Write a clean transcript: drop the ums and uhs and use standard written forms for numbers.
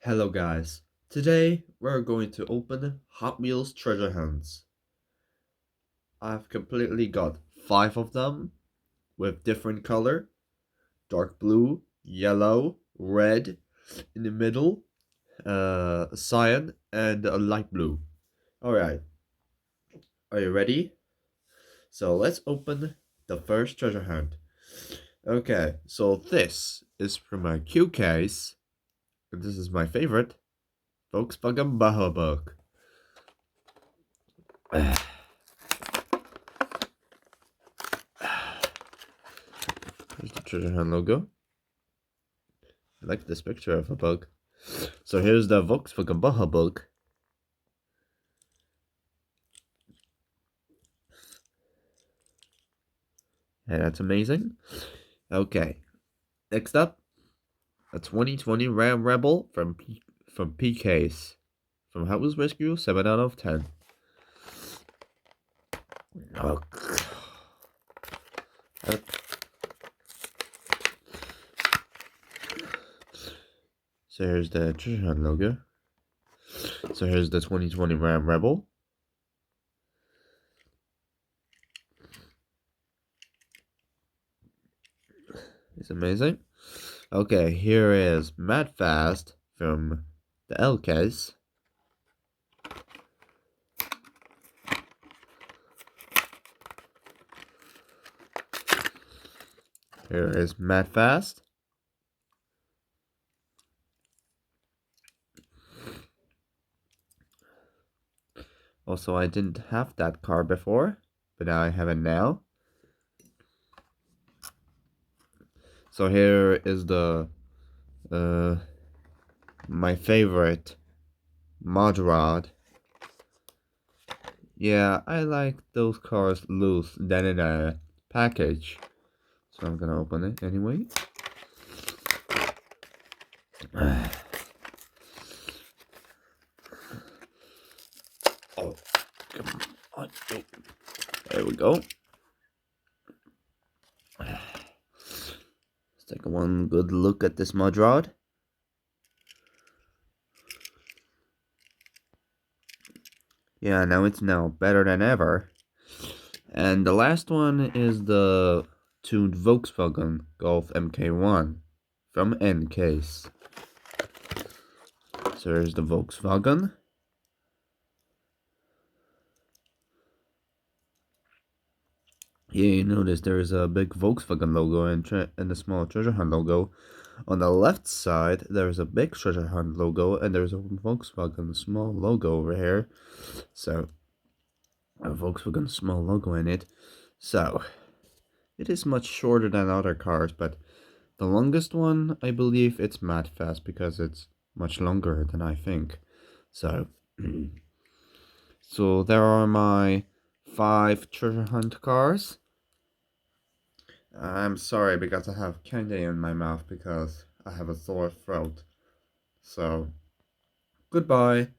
Hello guys, today we're going to open Hot Wheels treasure hunts. I've completely got 5 of them with different color, dark blue, yellow, red, in the middle, cyan, and a light blue. Alright, are you ready? So let's open the first treasure hunt. Okay, so this is from a Q case, and this is my favorite, Volkswagen Bahabug. Here's the treasure hunt logo. I like this picture of a bug. So here's the Volkswagen Bahabug. Yeah, that's amazing. Okay, next up, a 2020 Ram Rebel from PK's. From Hot Wheels Rescue, 7 out of 10. Oh. So here's the treasure hunt logo. So here's the 2020 Ram Rebel. It's amazing. Okay, here is Mad Fast from the L case. Here is Mad Fast. Also, I didn't have that car before, but now I have it now. So here is the my favorite Mod Rod. Yeah, I like those cars loose than in a package. So I'm gonna open it anyway. Oh, come on. Oh, there we go. Let's take one good look at this Mod Rod. Yeah, now it's better than ever. And the last one is the tuned Volkswagen Golf MK1 from N-Case. So there's the Volkswagen. Yeah, you notice there's a big Volkswagen logo and a small treasure hunt logo. On the left side, there's a big treasure hunt logo and there's a Volkswagen small logo over here. So, a Volkswagen small logo in it. So, it is much shorter than other cars, but the longest one, I believe it's Mad Fast because it's much longer than I think. So, so there are my 5 treasure hunt cars. I'm sorry because I have candy in my mouth because I have a sore throat. So, goodbye.